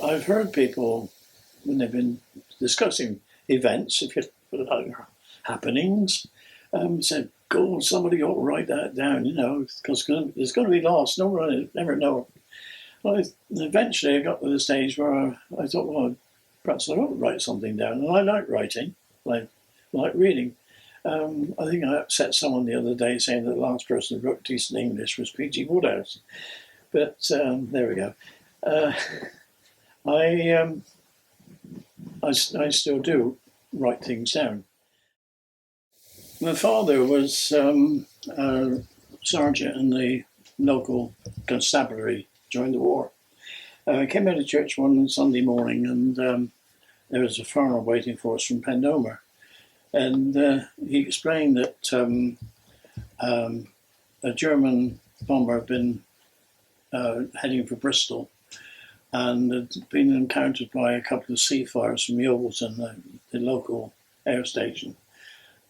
I've heard people, when they've been discussing events, if you put it like happenings, said, "God, somebody ought to write that down," because there's going to be lost. No one never know. Well, eventually I got to the stage where I thought, well, perhaps I ought to write something down. And I like writing, like reading. I think I upset someone the other day saying that the last person who wrote decent English was P.G. Wodehouse. But there we go. Uh, I, I still do write things down. My father was a sergeant in the local constabulary during the war. I came out of church one Sunday morning, and there was a farmer waiting for us from Pendomer. And he explained that a German bomber had been heading for Bristol and had been encountered by a couple of seafires from Yeovilton, the local air station,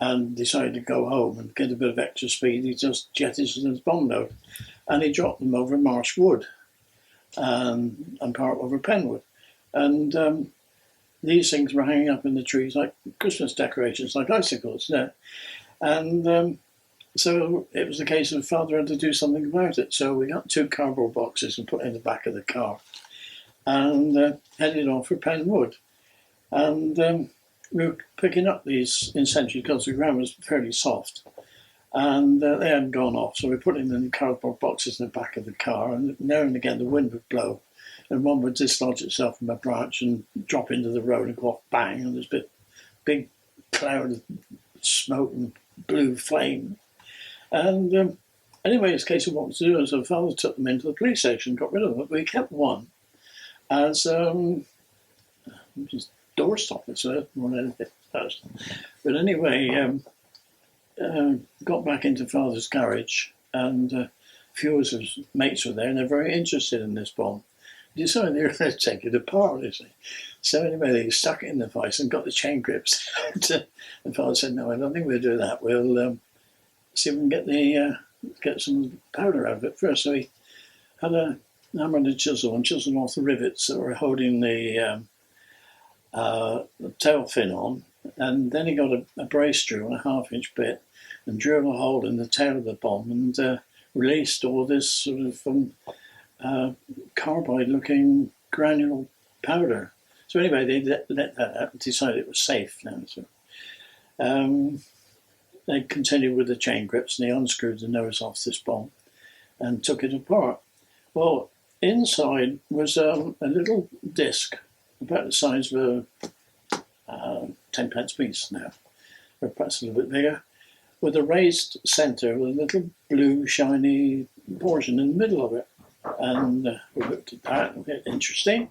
and decided to go home and get a bit of extra speed. He just jettisoned his bomb load, and he dropped them over Marsh Wood and part over Penwood. And these things were hanging up in the trees like Christmas decorations, like icicles. And so it was a case of Father had to do something about it. So we got 2 cardboard boxes and put in the back of the car and headed off for Penwood. And we were picking up these incendiaries because the ground was fairly soft. And they hadn't gone off, so we put in the cardboard boxes in the back of the car, and now and again the wind would blow, and one would dislodge itself from a branch and drop into the road and go off bang, and there's a big cloud of smoke and blue flame. And anyway, it's a case of what to do, and so Father took them into the police station, got rid of them, but we kept one as just doorstop, so more than anything else. But anyway, got back into Father's garage, and a few of his mates were there, and they're very interested in this bomb. They decided they were going to take it apart, you see. So anyway, they stuck it in the vice and got the chain grips. And Father said, "No, I don't think we'll do that. We'll see if we can get some powder out of it first." So he had a hammer and a chisel and chiseled off the rivets that were holding the tail fin on. And then he got a brace drill, a 1/2-inch bit, and drilled a hole in the tail of the bomb and released all this sort of carbide-looking granular powder. So anyway, they let that out and decided it was safe now. So they continued with the chain grips, and they unscrewed the nose off this bomb and took it apart. Well, inside was a little disc about the size of a 10-pence piece now, or perhaps a little bit bigger, with a raised centre with a little blue shiny portion in the middle of it. And we looked at that, interesting.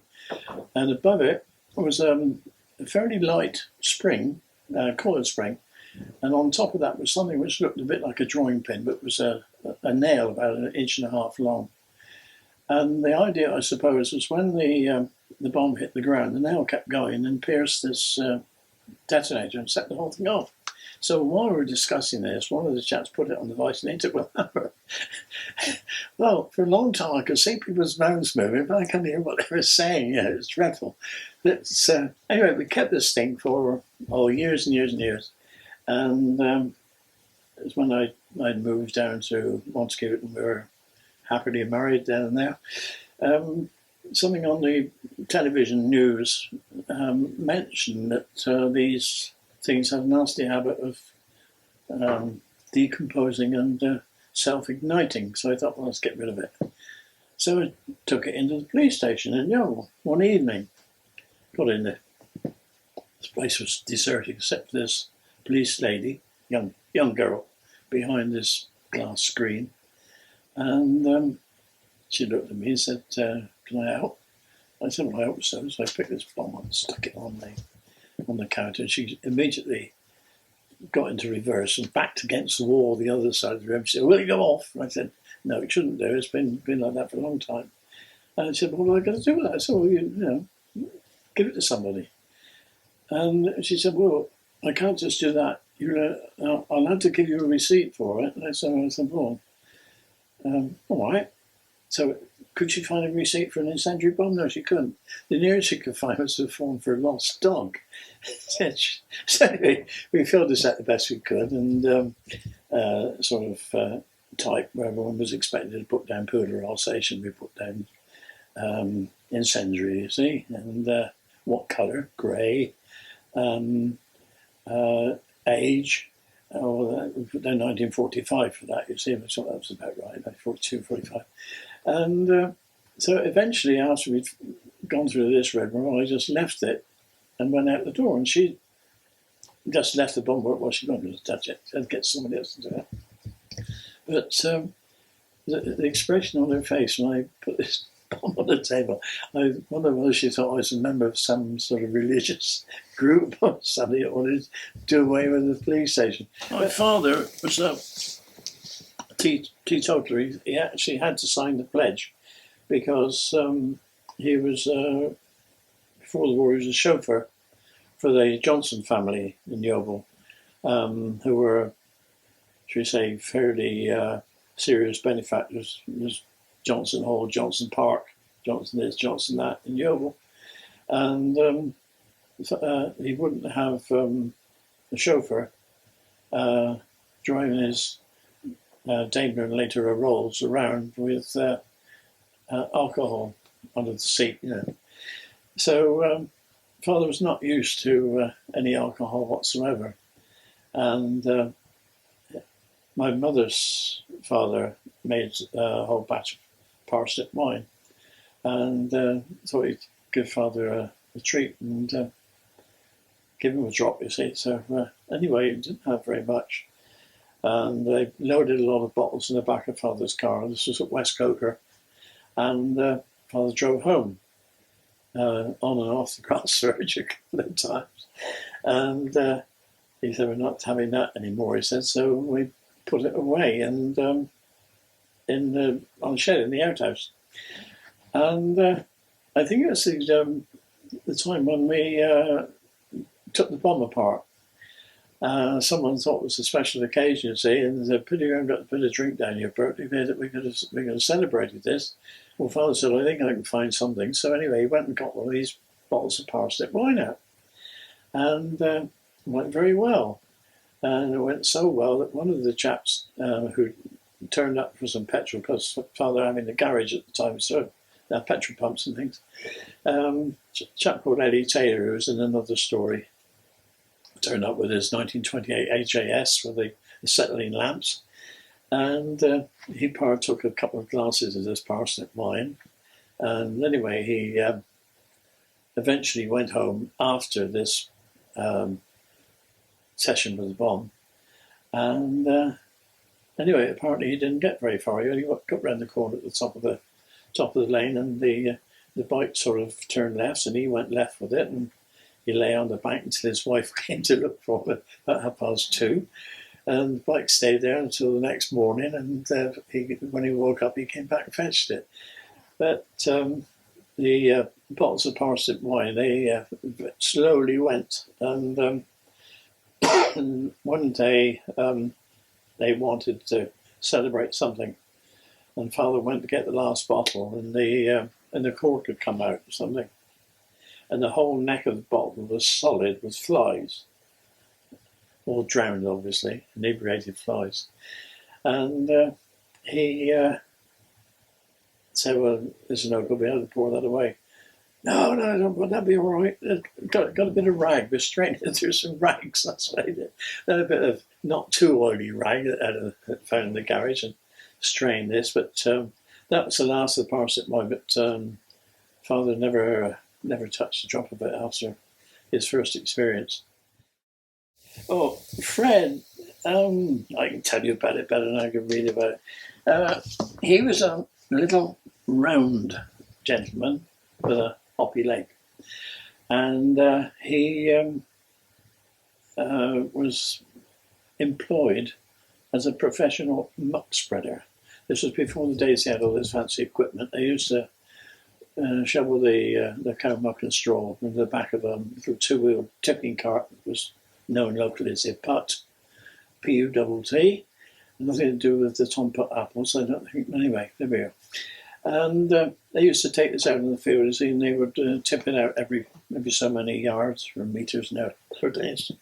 And above it was a fairly light spring, coiled spring, and on top of that was something which looked a bit like a drawing pin, but was a nail about 1.5 inches long. And the idea, I suppose, was when the bomb hit the ground, the nail kept going and pierced this detonator and set the whole thing off. So while we were discussing this, one of the chaps put it on the vice and he took my number. Well, for a long time I could see people's mouths moving, but I couldn't hear what they were saying. Yeah, it was dreadful. But anyway, we kept this thing for years and years and years. And it was when I'd moved down to Montacute and we were happily married then and there. Something on the television news mentioned that these things have a nasty habit of decomposing and self-igniting. So I thought, well, let's get rid of it. So I took it into the police station in Yeovil one evening. Got in there. This place was deserted except for this police lady, young girl, behind this glass screen. And she looked at me and said, "Can I help?" I said, "Well, I hope so." So I picked this bomb up and stuck it on the counter, and she immediately got into reverse and backed against the wall the other side of the room. She said, "Will it go off?" And I said, "No, it shouldn't do. It's been like that for a long time." And I said, "Well, what am I going to do with that?" I said, "Well, give it to somebody." And she said, "Well, I can't just do that. I'll have to give you a receipt for it." And I said, "Well, all right." So it could she find a receipt for an incendiary bomb? No, she couldn't. The nearest she could find was a form for a lost dog. So anyway, we filled this out the best we could, and type where everyone was expected to put down poodle Alsatian. We put down incendiary, you see, and what colour? Grey. Age. We put down 1945 for that, you see. I thought that was about right, about 42, 45. And so eventually, after we'd gone through this rigmarole, I just left it and went out the door. And she just left the bomb where it was. She wasn't going to touch it. I'd get somebody else to do it. But the expression on her face when I put this bomb on the table, I wonder whether she thought I was a member of some sort of religious group or something that wanted to do away with the police station. My father was a teetotaler. He actually had to sign the pledge because he was, before the war, he was a chauffeur for the Johnson family in Yeovil, who were, should we say, fairly serious benefactors. It was Johnson Hall, Johnson Park, Johnson this, Johnson that in Yeovil. And he wouldn't have a chauffeur driving his Daimler and later a Rolls around with alcohol under the seat, you know. So father was not used to any alcohol whatsoever. And my mother's father made a whole batch of parsnip wine, and thought he'd give father a treat and give him a drop, you see. So anyway, he didn't have very much. And they loaded a lot of bottles in the back of father's car. This was at West Coker. And father drove home on and off the grass verge a couple of times. And he said, we're not having that anymore, he said. So we put it away and on the shed in the outhouse. And I think it was the time when we took the bomb apart. Someone thought it was a special occasion, you see, and they said, "Put you got a bit of drink down your throat. We could have celebrated this." Well, father said, "I think I can find something." So anyway, he went and got one of these bottles of parsnip wine out, and it went very well. And it went so well that one of the chaps who turned up for some petrol, because father having the garage at the time, so petrol pumps and things. A chap called Eddie Taylor, who was in another story, turned up with his 1928 HAS with the acetylene lamps, and he partook a couple of glasses of this parsnip wine. And anyway, he eventually went home after this session with the bomb. And anyway, apparently he didn't get very far. He only got round the corner at the top of the lane, and the bike sort of turned left, and he went left with it, and he lay on the bank until his wife came to look for him at 2:30. And the bike stayed there until the next morning, and when he woke up, he came back and fetched it. But the bottles of parsnip wine, they slowly went. And one day they wanted to celebrate something, and father went to get the last bottle, and the cork had come out or something. And the whole neck of the bottle was solid with flies. All drowned, obviously, inebriated flies. And he said, "Well, this is no good, we have to pour that away." No, don't, that'd be all right. Got a bit of rag. We're straightening through some rags, that's what I did. Then a bit of not too oily rag that I found in the garage and strained this. But that was the last of the parsnip wine. But father never touched a drop of it after his first experience. Oh, Fred, I can tell you about it better than I can read about it. He was a little round gentleman with a hoppy leg, and he was employed as a professional muck spreader. This was before the days they had all this fancy equipment. They used to shovel the cow muck and straw in the back of a little two-wheel tipping cart that was known locally as a putt, P-U-T-T. Nothing to do with the Tom Putt apples, I don't think. Anyway, there we are. And they used to take this out in the fields, and they would tip it out every so many yards or meters now for days.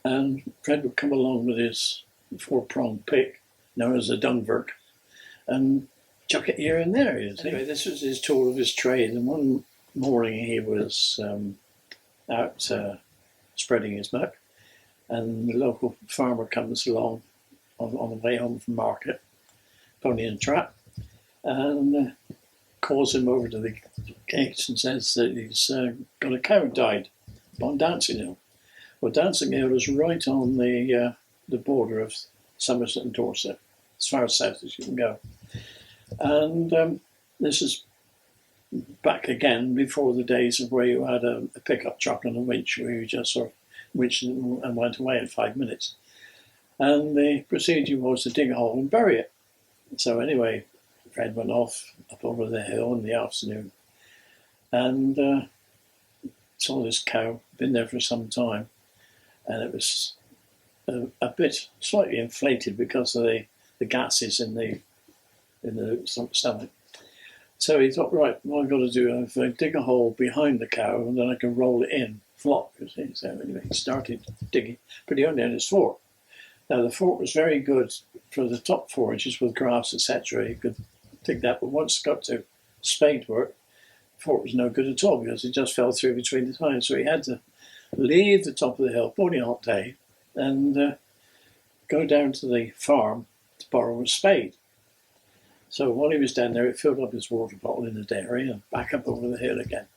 And Fred would come along with his 4-pronged pick, known as a dungverk, and chuck it here and there. Anyway, this was his tool of his trade. And one morning he was out spreading his muck, and the local farmer comes along on the way home from market, pony and trap, and calls him over to the gate and says that he's got a cow died on Dancing Hill. Well, Dancing Hill is right on the border of Somerset and Dorset, as far south as you can go. And this is back again before the days of where you had a pickup truck and a winch, where you just sort of winched and went away in 5 minutes. And the procedure was to dig a hole and bury it. So anyway, Fred went off up over the hill in the afternoon and saw this cow, been there for some time, and it was a bit slightly inflated because of the gases in the stomach. So he thought, right, what I've got to do is dig a hole behind the cow and then I can roll it in, flop, you see. So anyway, he started digging, but he only had his fork. Now the fork was very good for the top 4 inches with grass, etc. He could dig that, but once it got to spade work, the fork was no good at all because it just fell through between the tines. So he had to leave the top of the hill, bloody hot day, and go down to the farm to borrow a spade. So while he was down there, he filled up his water bottle in the dairy and back up over the hill again.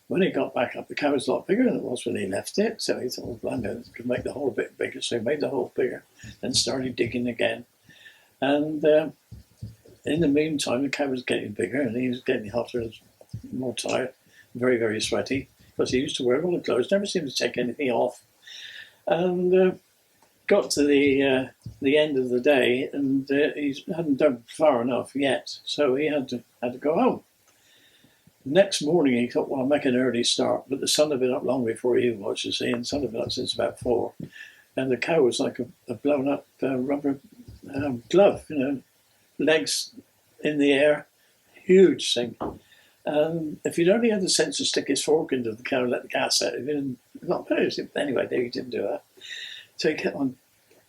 When he got back up, the cow was a lot bigger than it was when he left it. So he thought, well, I could make the hole a bit bigger. So he made the hole bigger and started digging again. And in the meantime, the cow was getting bigger and he was getting hotter and more tired, very, very sweaty, because he used to wear all the clothes, never seemed to take anything off. And got to the end of the day, and he hadn't dug far enough yet, so he had to go home. Next morning, he thought, well, I'll make an early start, but the sun had been up long before he was, you see, and the sun had been up since about 4, and the cow was like a blown-up rubber glove, you know, legs in the air, huge thing. And if he'd only had the sense to stick his fork into the cow and let the gas out, not better. Anyway, he didn't do that. So he kept on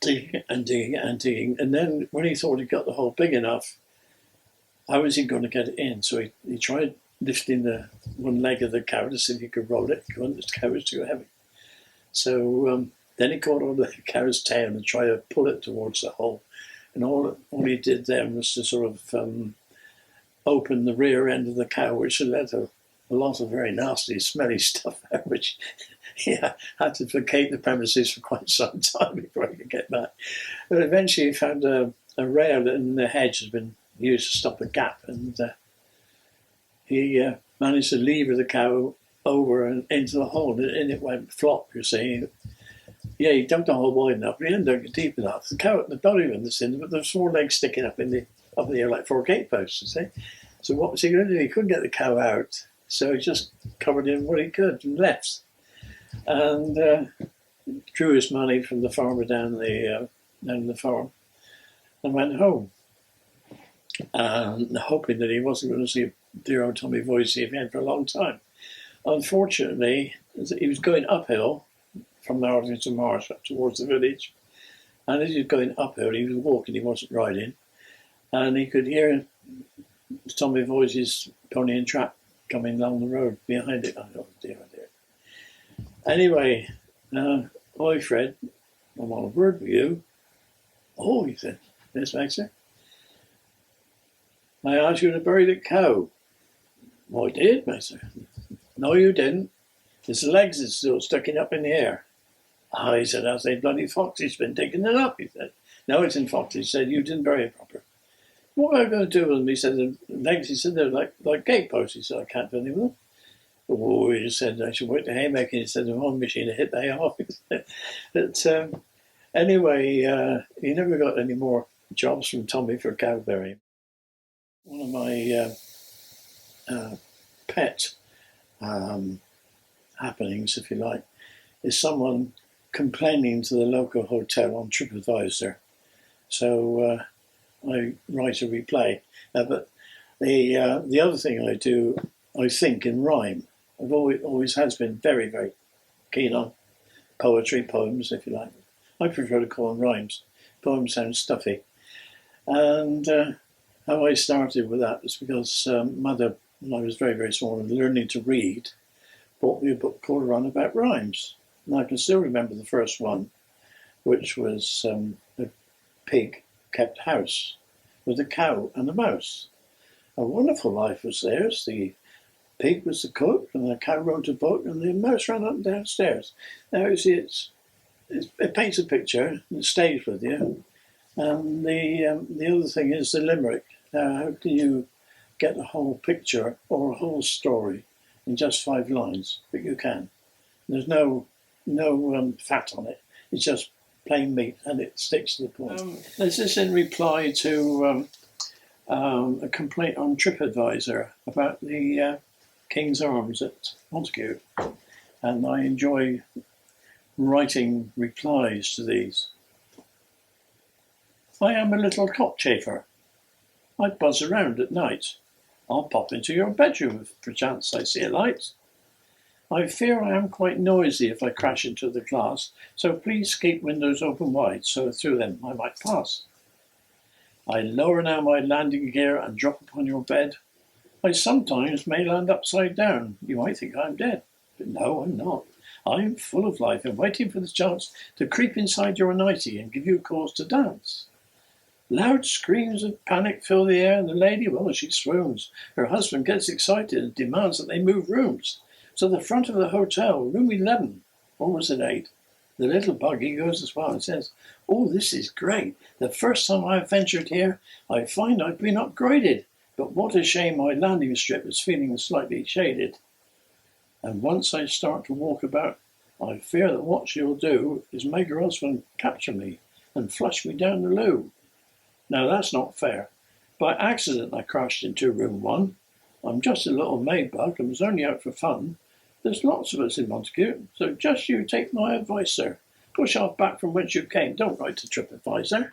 digging and digging and digging. And then when he thought he got the hole big enough, how was he going to get it in? So he tried lifting the one leg of the cow to see if he could roll it. The cow was too heavy. So then he caught on the cow's tail and tried to pull it towards the hole. And all he did then was to sort of open the rear end of the cow, which had let a lot of very nasty, smelly stuff out, which he had to vacate the premises for quite some time before he could get back. But eventually he found a rail in the hedge had been used to stop a gap, and he managed to lever the cow over and into the hole, and in it went flop, you see. Yeah, he dumped the hole wide enough, but he hadn't dug it deep enough. The cow, not even the sin, but there's 4 legs sticking up in the air like 4 gateposts, you see. So what was he going to do? He couldn't get the cow out, so he just covered in what he could and left. And drew his money from the farmer down the farm and went home, hoping that he wasn't going to see dear old Tommy Voisey again for a long time. Unfortunately, he was going uphill from Hardington Marsh up towards the village, and as he was going uphill, he was walking, he wasn't riding, and he could hear Tommy Voisey's pony and trap coming along the road behind it. Oh dear, oh dear. Anyway, hi Fred, I'm on a word with you. Oh, he said, yes, Maxie. I asked you to bury the cow. Well, I did, Maxie. No, you didn't. His legs are still sticking up in the air. Ah, he said, I say, bloody Foxy's been digging it up, he said. No, it's in Foxy. He said, you didn't bury it proper. What am I going to do with them? He said, the legs, he said, they're like gateposts. He said, I can't do anything with them. Oh, he said, I should work the haymaking. He said, the home machine to hit the hay off. But anyway, he never got any more jobs from Tommy for cow burying. One of my pet happenings, if you like, is someone complaining to the local hotel on TripAdvisor. So I write a replay. But The other thing I do, I think in rhyme. I've always has been very, very keen on poetry, poems, if you like. I prefer to call them rhymes. Poems sound stuffy. And how I started with that was because Mother, when I was very, very small and learning to read, bought me a book called Run About Rhymes. And I can still remember the first one, which was a pig kept house with a cow and a mouse. A wonderful life was theirs. The pig was the cook, and the cow wrote a book, and the mouse ran up and downstairs. Now, you see, it paints a picture, and it stays with you. And the other thing is the limerick. Now, how can you get a whole picture or a whole story in just 5 lines? But you can. There's no fat on it. It's just plain meat, and it sticks to the point. This is in reply to a complaint on TripAdvisor about the King's Arms at Montague, and I enjoy writing replies to these. I am a little cockchafer. I buzz around at night. I'll pop into your bedroom if perchance I see a light. I fear I am quite noisy if I crash into the glass, so please keep windows open wide so through them I might pass. I lower now my landing gear and drop upon your bed. I sometimes may land upside down. You might think I'm dead, but no, I'm not. I am full of life and waiting for the chance to creep inside your nightie and give you cause to dance. Loud screams of panic fill the air, and the lady, well, she swoons. Her husband gets excited and demands that they move rooms. So the front of the hotel, room 11, or was it 8? The little buggy goes as well and says, "Oh, this is great. The first time I have ventured here, I find I've been upgraded. But what a shame my landing strip is feeling slightly shaded. And once I start to walk about, I fear that what she'll do is make her husband capture me and flush me down the loo. Now that's not fair. By accident I crashed into room 1. I'm just a little maid bug and was only out for fun. There's lots of us in Montague, so just you take my advice, sir. Push off back from whence you came. Don't write to TripAdvisor."